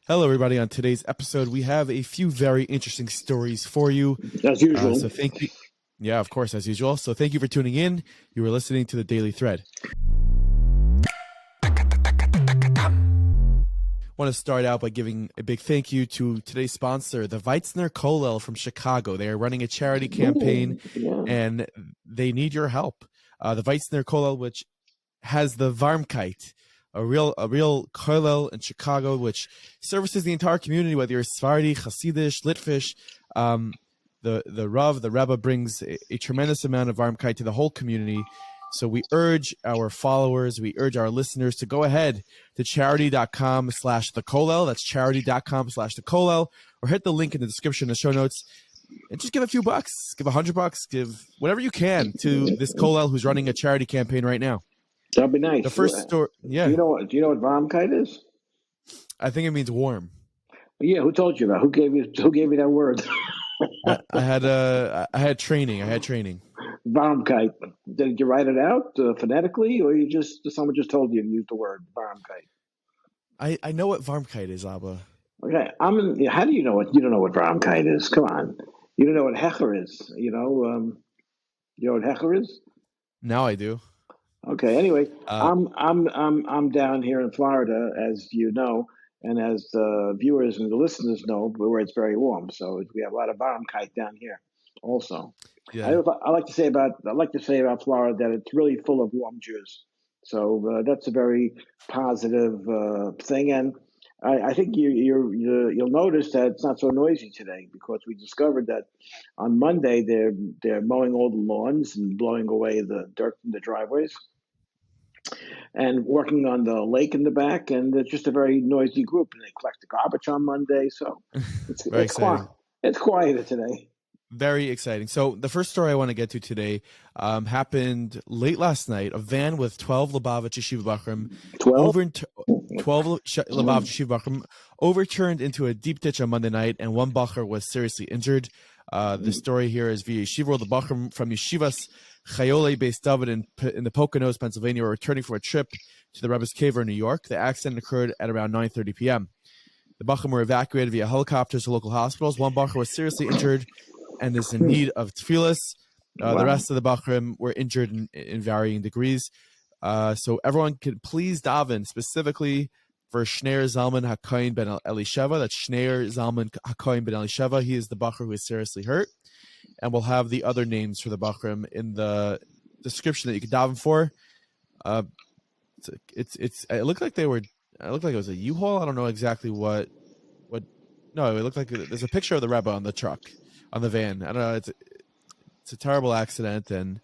Hello, everybody. On today's episode, we have a few very interesting stories for you. As usual. So thank you. Yeah, of course, as usual. So thank you for tuning in. You were listening to the Daily Thread. I want to start out by giving a big thank you to today's sponsor, the Weitzner Kollel from Chicago. They are running a charity campaign, and they need your help. The Weitzner Kollel, which has the Varmkeit, a real kollel in Chicago, which services the entire community, whether you're Sephardi, Hasidish, Litvish. The Rav, the Rebbe, brings a tremendous amount of Varmkeit to the whole community. So we urge our followers, we urge our listeners to go ahead to charity.com/thekollel. That's charity.com/thekollel, or hit the link in the description in the show notes and just give a few bucks, give $100, give whatever you can to this kollel who's running a charity campaign right now. That'd be nice. The first story, yeah. Do you know what Varmkeit is? I think it means warm. Yeah, who told you that? Who gave you that word? I had training. Varmkeit. Did you write it out phonetically, or someone just told you to use the word Varmkeit? I know what Varmkeit is, Abba. Okay, how do you know what you don't know what Varmkeit is? Come on, you don't know what Hecher is. You know what Hecher is? Now I do. Okay. Anyway, I'm down here in Florida, as you know, and as the viewers and the listeners know, where it's very warm. So we have a lot of Varmkeit down here, also. Yeah. I like to say about Florida that it's really full of warm Jews. So that's a very positive thing, and I think you'll notice that it's not so noisy today because we discovered that on Monday they're mowing all the lawns and blowing away the dirt from the driveways and working on the lake in the back, and it's just a very noisy group. And they collect the garbage on Monday, so it's quiet. It's quieter today. Very exciting. So the first story I want to get to today happened late last night. A van with 12 Lubavitch Yeshiva Bachrim 12 Lubavitch Yeshiva Bachrim overturned into a deep ditch on Monday night, and one Bacher was seriously injured. The story here is via Yeshiva. The Bachrim from Yeshivas Chayole Beis David in the Poconos, Pennsylvania, were returning from a trip to the Rebbe's Cave in New York. The accident occurred at around 9:30 p.m. The Bachrim were evacuated via helicopters to local hospitals. One Bacher was seriously injured and is in need of tefillas. The rest of the Bachrim were injured in varying degrees. So everyone can please daven specifically for Shneir Zalman HaKohen ben Elisheva. That's Shneir Zalman HaKohen ben Elisheva. He is the Bacher who is seriously hurt. And we'll have the other names for the Bachrim in the description that you can daven for. It looked like it was a U-Haul. I don't know exactly what. No, it looked like there's a picture of the Rebbe on the truck, on the van. I don't know. It's a terrible accident, and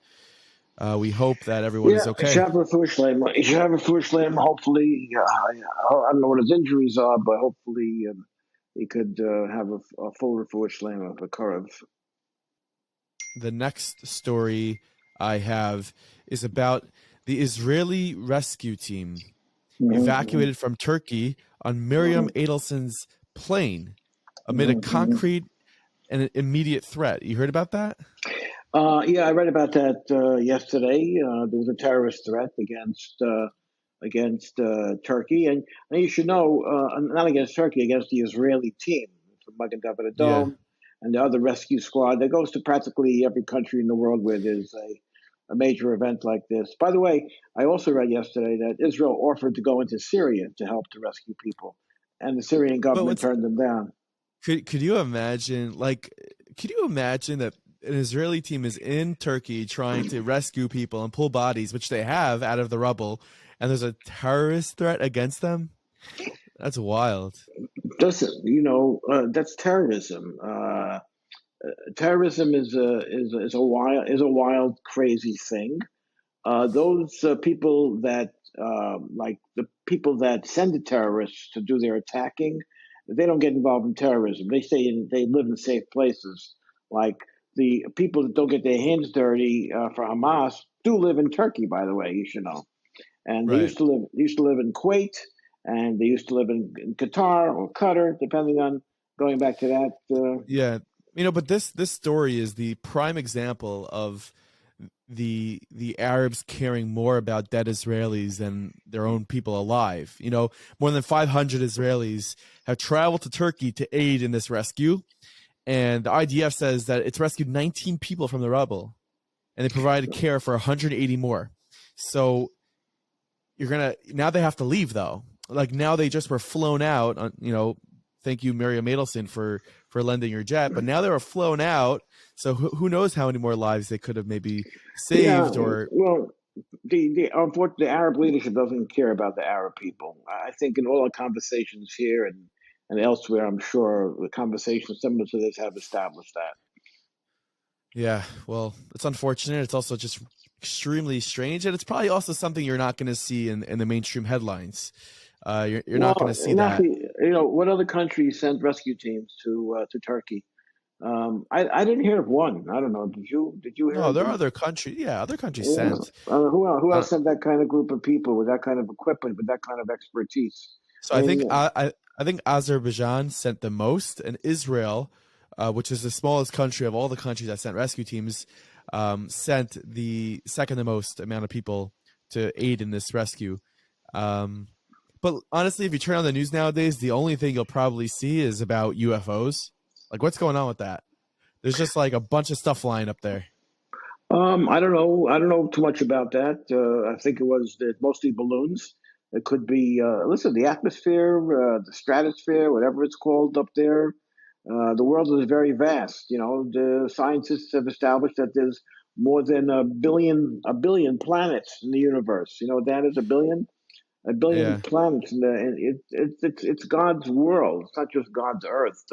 we hope that everyone is okay. You should have a Fushlam. Hopefully, I don't know what his injuries are, but hopefully he could have a full Fushlam of a Karev. The next story I have is about the Israeli rescue team evacuated from Turkey on Miriam Adelson's plane amid a concrete and immediate threat. You heard about that? Yeah, I read about that yesterday. There was a terrorist threat against Turkey, and you should know, not against Turkey, against the Israeli team from Magen David Adom and the other rescue squad that goes to practically every country in the world where there's a major event like this. By the way, I also read yesterday that Israel offered to go into Syria to help to rescue people, and the Syrian government turned them down. Could you imagine? Could you imagine that an Israeli team is in Turkey trying to rescue people and pull bodies, which they have, out of the rubble, and there's a terrorist threat against them? That's wild. That's terrorism. Terrorism is a wild, crazy thing. Those people that like the people that send the terrorists to do their attacking, they don't get involved in terrorism. They live in safe places. Like the people that don't get their hands dirty for Hamas do live in Turkey, by the way, you should know. And they used to live in Kuwait, and they used to live in Qatar or Qatar, depending on going back to that. Yeah, but this story is the prime example of the Arabs caring more about dead Israelis than their own people alive. More than 500 Israelis have traveled to Turkey to aid in this rescue, and the IDF says that it's rescued 19 people from the rubble, and they provided care for 180 more. So now they have to leave though. Like now they just were flown out on, thank you, Miriam Adelson, for lending your jet. But now they were flown out, so who knows how many more lives they could have maybe Yeah, saved or. well, unfortunately, the Arab leadership doesn't care about the Arab people. I think in all our conversations here and elsewhere, I'm sure the conversations similar to this have established that. Yeah, well, it's unfortunate. It's also just extremely strange, and it's probably also something you're not going to see in the mainstream headlines. You're not going to see that. What other countries sent rescue teams to Turkey? I didn't hear of one. I don't know. Did you? Did you hear No, of there are them? other countries. Yeah, other countries Yeah. sent. Who Uh, else sent that kind of group of people with that kind of equipment, with that kind of expertise? so I I mean, think I think Azerbaijan sent the most, and Israel, which is the smallest country of all the countries that sent rescue teams, sent the second the most amount of people to aid in this rescue. Um, but honestly, if you turn on the news nowadays, the only thing you'll probably see is about UFOs. Like, what's going on with that? There's just like a bunch of stuff flying up there. I don't know. I don't know too much about that. I think mostly balloons. It could be, listen, the atmosphere, the stratosphere, whatever it's called up there. The world is very vast. The scientists have established that there's more than a billion planets in the universe. You know what that is? A billion Yeah. planets, and it's God's world. It's not just God's Earth.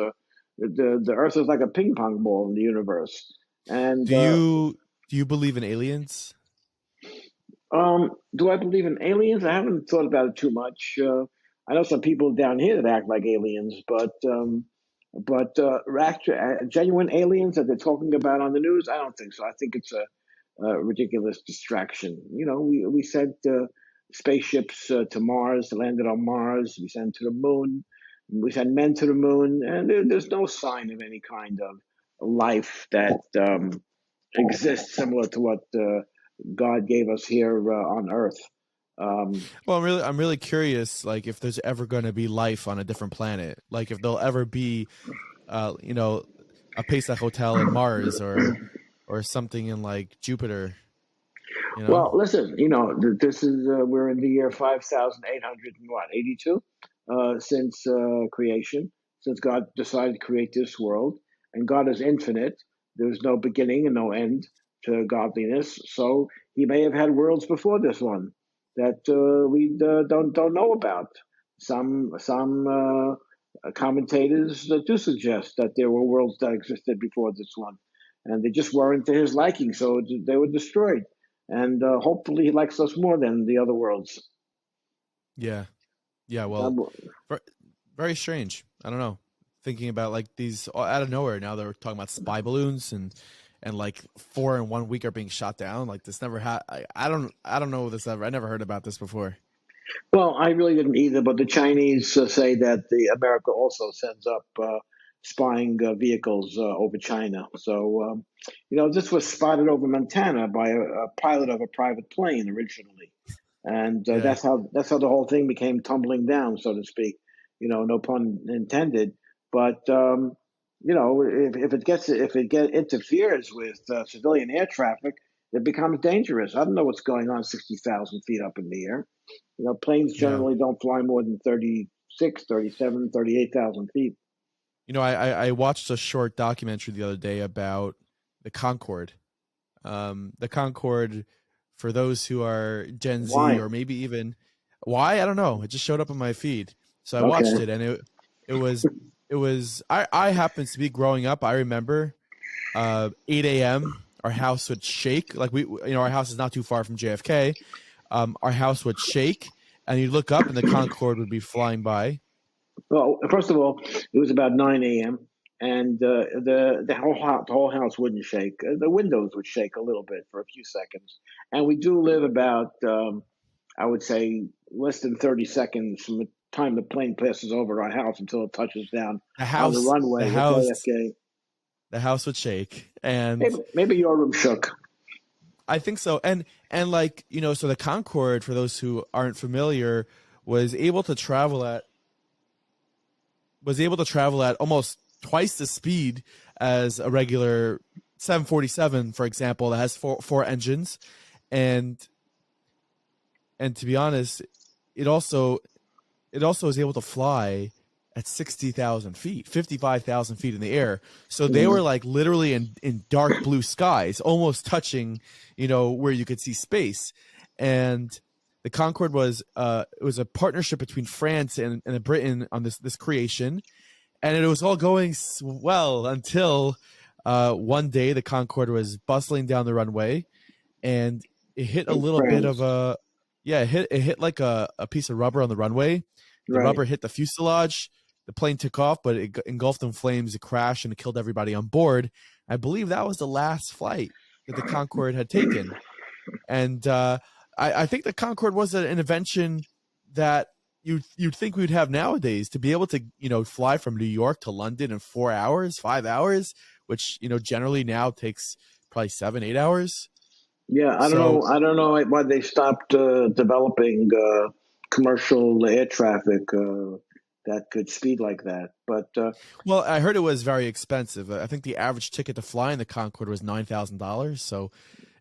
The Earth is like a ping pong ball in the universe, and Do you believe in aliens? do I believe in aliens? I haven't thought about it too much. I know some people down here that act like aliens, but genuine aliens that they're talking about on the news, I don't think so. I think it's a ridiculous distraction. We sent spaceships to Mars, landed on Mars. We sent to the moon. We sent men to the moon, and there's no sign of any kind of life that exists similar to what God gave us here on Earth. Well, I'm really curious, like if there's ever going to be life on a different planet, like if there'll ever be, uh, you know, a Pesach hotel in Mars or something in like Jupiter, you know? Well, listen, this is we're in the year 5,882 since creation, since God decided to create this world, and God is infinite. There's no beginning and no end to godliness. So He may have had worlds before this one that we don't know about. Some commentators do suggest that there were worlds that existed before this one, and they just weren't to His liking, so they were destroyed. And hopefully he likes us more than the other worlds. Yeah. Yeah, well, God, very strange. I don't know. Thinking about like these out of nowhere now they're talking about spy balloons and like 4 in 1 week are being shot down. Like this never had. I don't know this ever. I never heard about this before. well, I really didn't either, but the Chinese say that the America also sends up spying vehicles over China. So, this was spotted over Montana by a pilot of a private plane originally, and Yeah. that's how the whole thing became tumbling down, so to speak. No pun intended. But if it interferes with civilian air traffic, it becomes dangerous. I don't know what's going on 60,000 feet up in the air. Planes Yeah. generally don't fly more than 36, 37, 38,000 feet. I watched a short documentary the other day about the Concorde. The Concorde, for those who are Gen Z Why? or maybe even why, I don't know. It just showed up on my feed, so I Okay. watched it, and it was I happened to be growing up. I remember 8 a.m. Our house would shake. Like our house is not too far from JFK. Our house would shake, and you'd look up, and the Concorde would be flying by. Well, first of all, it was about 9 a.m. and the whole house wouldn't shake. The windows would shake a little bit for a few seconds, and we do live about I would say less than 30 seconds from the time the plane passes over our house until it touches down The on the house, the runway at house, JFK. the house would shake, and Maybe your room shook. I think so. And like, so the Concorde, for those who aren't familiar, was able to travel at almost twice the speed as a regular 747, for example, that has four engines. And to be honest, it also is able to fly at 60,000 feet, 55,000 feet in the air. So they were like literally in dark blue skies, almost touching, where you could see space. And the Concorde was it was a partnership between France and Britain on this creation, and it was all going well until one day the Concorde was bustling down the runway, and it hit a little bit of a it hit like a piece of rubber on the runway. The rubber hit the fuselage. The plane took off, but it engulfed in flames. It crashed and it killed everybody on board. I believe that was the last flight that the Concorde had taken. And I think the Concorde was an invention that you'd think we'd have nowadays, to be able to fly from New York to London in 4 hours, 5 hours, which generally now takes probably 7-8 hours. Yeah, I don't know why they stopped developing commercial air traffic that could speed like that. But well, I heard it was very expensive. I think the average ticket to fly in the Concorde was $9,000. So,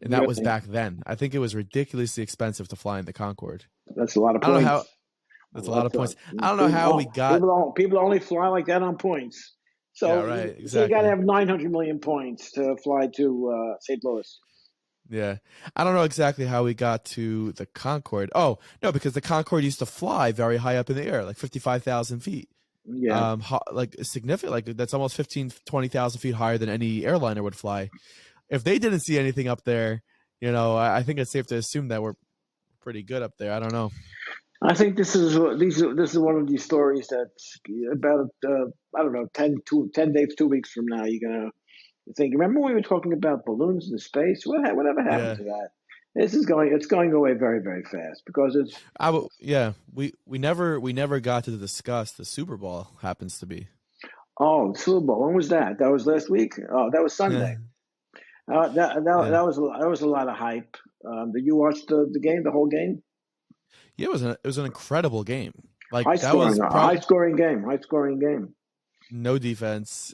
and that was back then. I think it was ridiculously expensive to fly in the Concorde. That's a lot of points. I don't know how. That's a lot of points. I don't know how we got. People only fly like that on points. So, yeah, right, exactly. So you got to have 900 million points to fly to St. Louis. Yeah. I don't know exactly how we got to the Concorde. Oh, no, because the Concorde used to fly very high up in the air, like 55,000 feet. Yeah. Like significant, like that's almost 20,000 feet higher than any airliner would fly. If they didn't see anything up there, I think it's safe to assume that we're pretty good up there. I don't know. I think this is one of these stories that's about, I don't know, 10 days, 2 weeks from now, you're going to think, remember we were talking about balloons in space? Whatever happened to that? It's going away very, very fast because we never got to discuss the Super Bowl happens to be. Oh, the Super Bowl. When was that? That was last week? Oh, that was Sunday. Yeah. That was a lot of hype. Did you watch the game, the whole game? Yeah, it was an incredible game. Like high scoring game. No defense.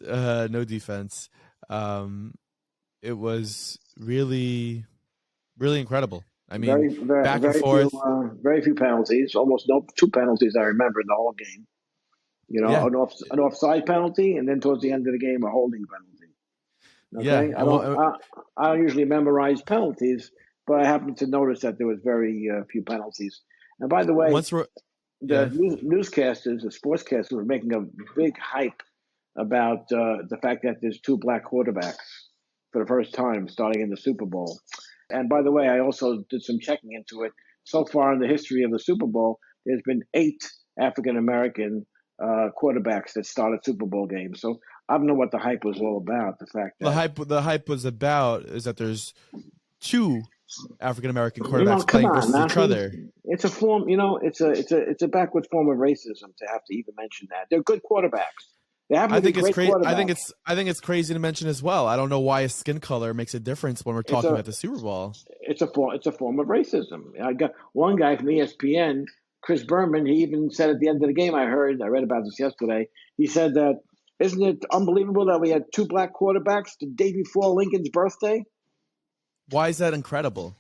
It was really, really incredible. I mean, back and forth. Very few penalties. Almost no 2 penalties I remember in the whole game. An offside penalty, and then towards the end of the game, a holding penalty. Okay, yeah, I don't usually memorize penalties, but I happened to notice that there was very few penalties. And by the way, newscasters, the sportscasters, were making a big hype about the fact that there's 2 black quarterbacks for the first time starting in the Super Bowl. And by the way, I also did some checking into it. So far in the history of the Super Bowl, there's been 8 African-American quarterbacks that started Super Bowl games. So I don't know what the hype was all about. The fact that the hype was about is that there's 2 African-American quarterbacks playing versus each other. It's a form, it's a backward form of racism to have to even mention that. They're good quarterbacks. I think it's crazy. I think it's crazy to mention as well. I don't know why a skin color makes a difference when we're talking about the Super Bowl. It's a form of racism. I got one guy from ESPN, Chris Berman. He even said at the end of the game, I read about this yesterday. He said that, isn't it unbelievable that we had 2 black quarterbacks the day before Lincoln's birthday? Why is that incredible?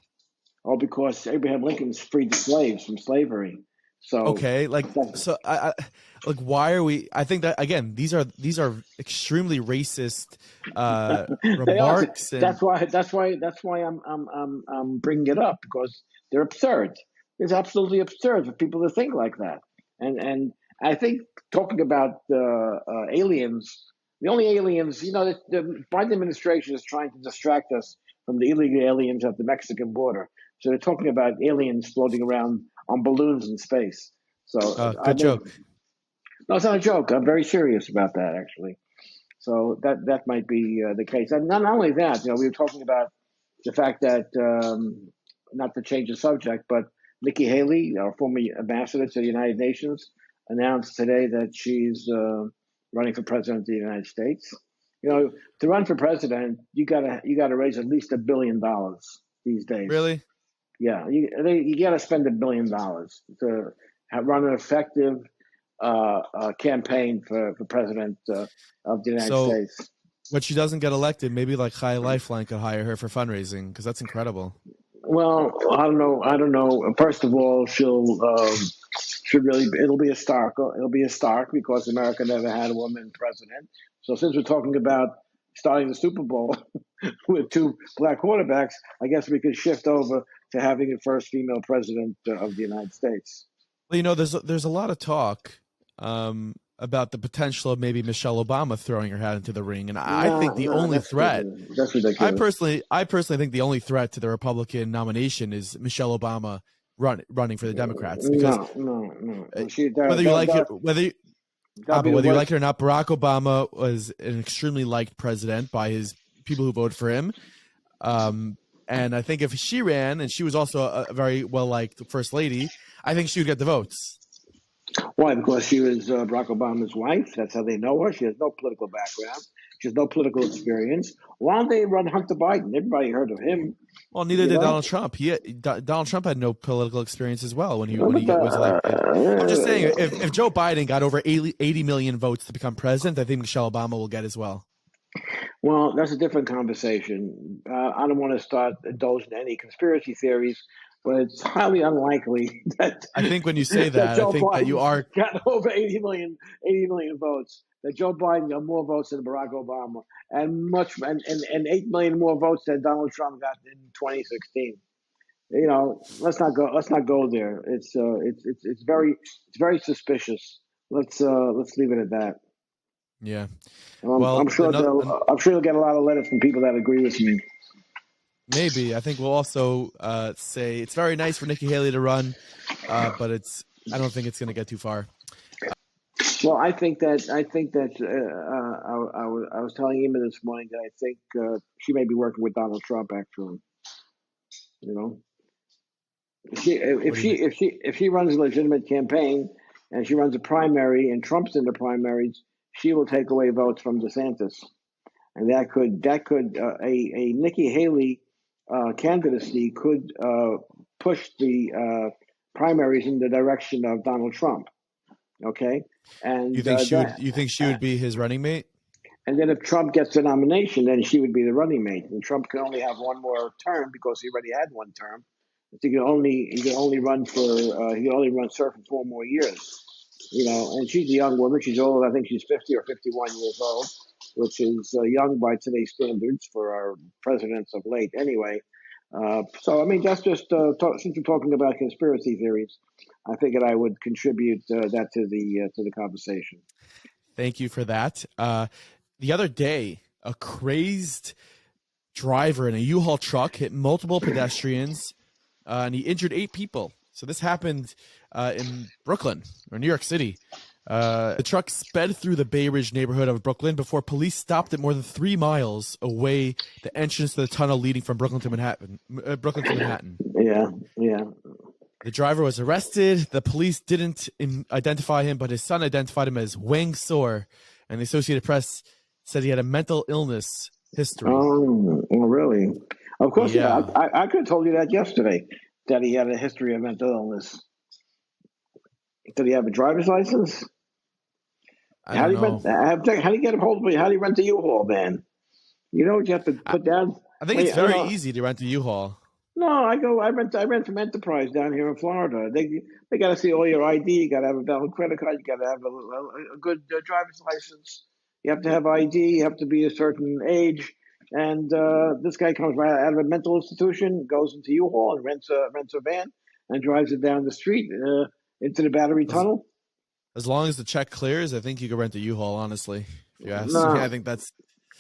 Oh, because Abraham Lincoln freed the slaves from slavery. So okay, why are we? I think that again, these are extremely racist remarks. That's why I'm bringing it up, because they're absurd. It's absolutely absurd for people to think like that. And I think talking about aliens, the only aliens, the Biden administration is trying to distract us from the illegal aliens at the Mexican border. So they're talking about aliens floating around on balloons in space. So good joke. No, it's not a joke. I'm very serious about that, actually. So that might be the case. And not only that, we were talking about the fact that, not to change the subject, but Nikki Haley, our former ambassador to the United Nations, announced today that she's running for president of the United States. To run for president, you gotta raise at least $1 billion. these days. Really? Yeah, you got to spend $1 billion to run an effective campaign for president of the United So States. when she doesn't get elected, maybe like High Lifeline could hire her for fundraising because that's incredible. Well, I don't know. I don't know. First of all, should really. It'll be a stark. It'll be a stark because America never had a woman president. So since we're talking about starting the Super Bowl with two black quarterbacks, I guess we could shift over to having the first female president of the United States. Well, there's a lot of talk about the potential of maybe Michelle Obama throwing her hat into the ring, and I think the only that's threat. ridiculous. That's ridiculous. I personally think the only threat to the Republican nomination is Michelle Obama running for the Democrats because No. whether you like it, whether you like it or not, Barack Obama was an extremely liked president by his people who voted for him. And I think if she ran, and she was also a very well liked first lady, I think she would get the votes. Why? Because she was Barack Obama's wife. That's how they know her. She has no political background. She has no political experience. Why don't they run Hunter Biden? Everybody heard of him. Well, neither did Donald Trump. Donald Trump had no political experience as well when he was elected. I'm just saying, if Joe Biden got over 80 million votes to become president, I think Michelle Obama will get as well. Well, that's a different conversation. I don't want to start indulging in any conspiracy theories, but it's highly unlikely that. I think when you say that, I think that you are got over 80 million votes. That Joe Biden got more votes than Barack Obama, and 8 million more votes than Donald Trump got in 2016. Let's not go there. It's very suspicious. Let's leave it at that. Yeah. I'm sure you'll get a lot of letters from people that agree with me. Maybe. I think we'll also say it's very nice for Nikki Haley to run, but I don't think it's going to get too far. Well, I think that I was telling Emma this morning that I think she may be working with Donald Trump. Actually, if she runs a legitimate campaign and she runs a primary and Trump's in the primaries, she will take away votes from DeSantis, and that could a Nikki Haley candidacy could push the primaries in the direction of Donald Trump. Okay, and you think she would be his running mate? And then if Trump gets the nomination, then she would be the running mate. And Trump can only have one more term because he already had one term. So he can only run serve for 4 more years. And she's a young woman. She's old. I think she's 50 or 51 years old, which is young by today's standards for our presidents of late. Anyway, so I mean that's just since we're talking about conspiracy theories, I figured I would contribute that to the conversation. Thank you for that. The other day, a crazed driver in a U-Haul truck hit multiple pedestrians, and he injured 8 people. So this happened in Brooklyn or New York City. The truck sped through the Bay Ridge neighborhood of Brooklyn before police stopped it more than 3 miles away, the entrance to the tunnel leading from Brooklyn to Manhattan. Yeah. The driver was arrested. The police didn't identify him, but his son identified him as Wang Sor, and the Associated Press said he had a mental illness history. Oh, really? Of course, yeah. I could have told you that yesterday, that he had a history of mental illness. Did he have a driver's license? How do you get a hold of it? How do you rent a U-Haul van? You know what you have to put down? I think it's very easy to rent a U-Haul. No, I rent from Enterprise down here in Florida. They got to see all your ID. You got to have a valid credit card. You got to have a good driver's license. You have to have ID. You have to be a certain age. And this guy comes right out of a mental institution, goes into U-Haul and rents a van and drives it down the street into the Battery Tunnel. As long as the check clears, I think you could rent a U-Haul. Honestly, if you ask me, I think that's.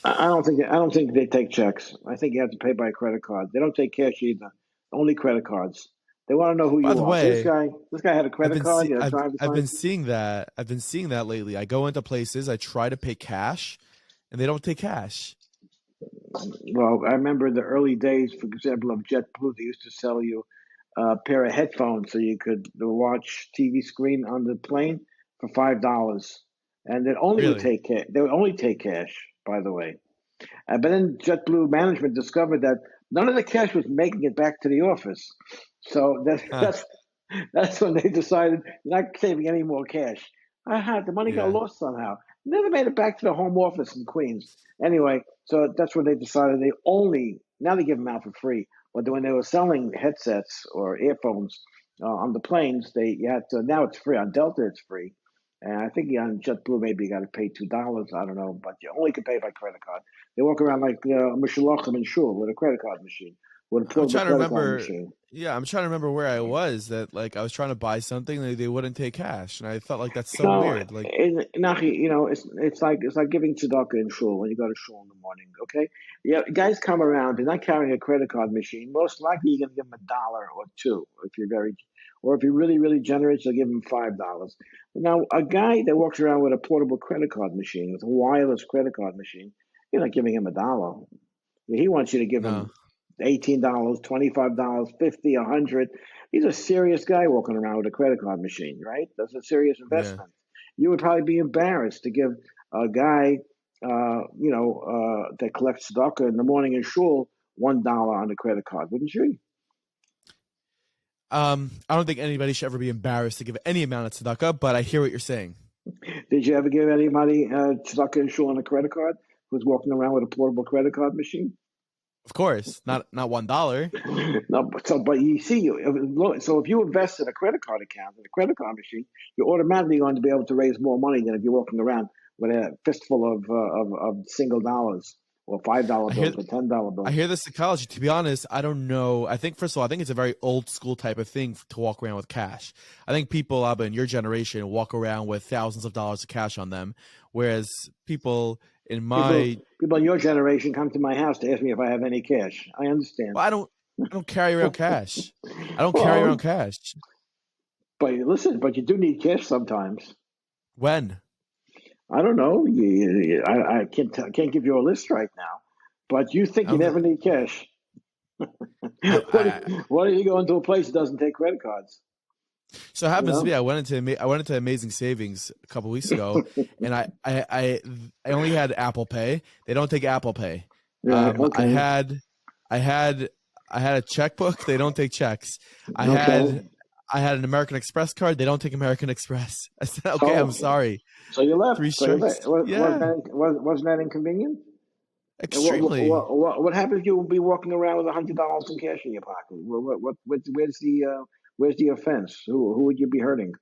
I don't think they take checks. I think you have to pay by credit card. They don't take cash either. Only credit cards. They want to know who you are. By the way, this guy had a credit card. I've been seeing that. I've been seeing that lately. I go into places, I try to pay cash, and they don't take cash. Well, I remember the early days, for example, of JetBlue. They used to sell you a pair of headphones so you could watch TV screen on the plane for $5, and would take cash. They would only take cash, by the way. But then JetBlue management discovered that none of the cash was making it back to the office. So Huh. that's when they decided they're not saving any more cash. I had the money got Yeah. lost somehow. Never made it back to the home office in Queens. Anyway, so that's when they decided they only now they give them out for free. But when they were selling headsets or earphones on the planes, you had to. Now it's free on Delta. It's free, and I think on JetBlue maybe you got to pay $2. I don't know, but you only can pay by credit card. They walk around like Mishalachim and Shul with a credit card machine, with a I'm portable trying to credit card remember. machine. Yeah, I'm trying to remember where I was. That like I was trying to buy something, they wouldn't take cash, and I felt like that's so No, weird. Like, Nachi, it's like giving tzedakah in shul when you go to shul in the morning. Okay, yeah, guys come around. They're not carrying a credit card machine. Most likely, you're gonna give them $1 or two if you're or if you're really really generous, you'll give them $5. Now, a guy that walks around with a portable credit card machine, with a wireless credit card machine, you're not giving him $1. He wants you to give no. him $18, $25, 50, 100. He's a serious guy walking around with a credit card machine, right? That's a serious Yeah. investment. You would probably be embarrassed to give a guy, that collects tzedakah in the morning in shul $1 on a credit card, wouldn't you? I don't think anybody should ever be embarrassed to give any amount of tzedakah, but I hear what you're saying. Did you ever give anybody tzedakah in shul on a credit card who's walking around with a portable credit card machine? Of course, not $1. No, but you see, so if you invest in a credit card account, in a credit card machine, you're automatically going to be able to raise more money than if you're walking around with a fistful of single dollars or $5 I hear bills or $10 I bills. hear the psychology. To be honest, I don't know. I think first of all, I think it's a very old school type of thing to walk around with cash. I think people, Abba, in your generation, walk around with thousands of dollars of cash on them, whereas people in People, my people in your generation come to my house to ask me if I have any cash. I understand. well, I don't carry around cash. I don't carry around Well, cash. but listen, but you do need cash sometimes. When? I don't know. I can't give you a list right now, but you think you I'm, never need cash. I, what, I, what are you going to a place that doesn't take credit cards? so it You happens to know? me. I went into Amazing Savings a couple weeks ago, and I only had Apple Pay. They don't take Apple Pay. Right. I Okay. had I had I had a checkbook. They don't take checks. I Okay. had I had an American Express card. They don't take American Express. I said, okay, I'm So, sorry. so you left. Three So you strikes. left. Was Yeah, wasn't that inconvenient? And extremely. what happens if you will be walking around with $100 in cash in your pocket? Where's the offense? Who would you be hurting?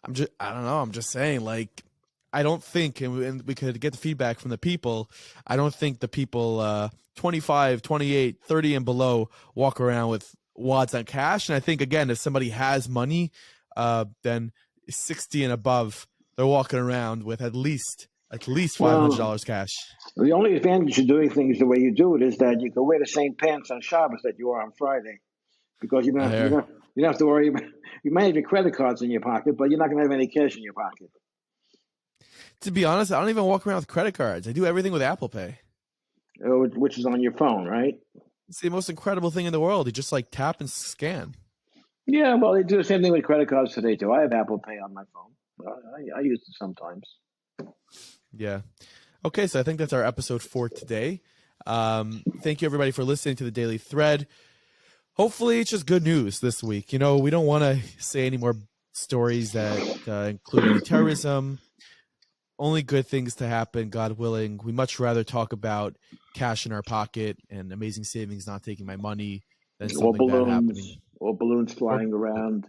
I don't know. I'm just saying, like, I don't think, and we could get the feedback from the people. I don't think the people 25, 28, 30 and below walk around with wads on cash. And I think, again, if somebody has money, then 60 and above, they're walking around with at least Well, $500 cash. the only advantage of doing things the way you do it is that you can wear the same pants on Shabbos that you are on Friday, because There. you don't have to worry about. You might have your credit cards in your pocket, but you're not going to have any cash in your pocket, To be honest, I don't even walk around with credit cards. I do everything with Apple Pay. which is on your phone, right? It's the most incredible thing in the world. You just like tap and scan. Yeah, well, they do the same thing with credit cards today too. I have Apple Pay on my phone. I use it sometimes. Yeah. Okay, so I think that's our episode for today. Thank you everybody for listening to the Daily Thread. Hopefully, it's just good news this week. You know, we don't want to say any more stories that include any terrorism. Only good things to happen, God willing. We much rather talk about cash in our pocket and amazing savings not taking my money than Or something bad happening, balloons or flying around,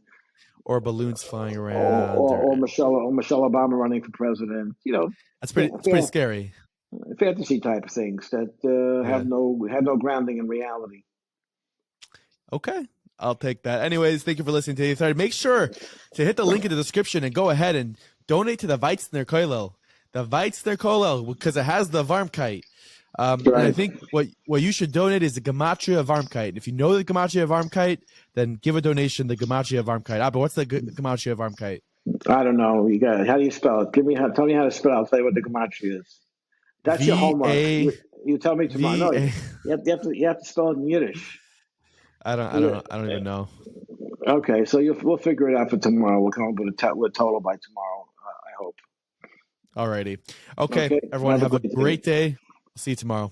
or balloons flying or around. or, Or or Michelle Obama running for president. that's pretty. It's pretty Fa- scary. fantasy type of things that Yeah. have no grounding in reality. Okay. I'll take that. Anyways, thank you for listening to the thread. Make sure to hit the link in the description and go ahead and donate to the Weitzner Kollel. The Weitzner Kollel, because it has the Varmkeit. And I Right. think what you should donate is the Gematria of Varmkeit. If you know the Gematria of Varmkeit, then give a donation the Gematria of Varmkeit. But what's the Gematria of Varmkeit? I don't know. How do you spell it? Tell me how to spell it. I'll tell you what the gematria is. That's your V homework. A You tell me tomorrow. V No, A. you have to spell it in Yiddish. I don't know. I don't even know. Okay, so we'll figure it out for tomorrow. We'll come up with with a total by tomorrow. I hope. Alrighty. Okay, Okay. everyone Have a have a great day. great day. See you tomorrow.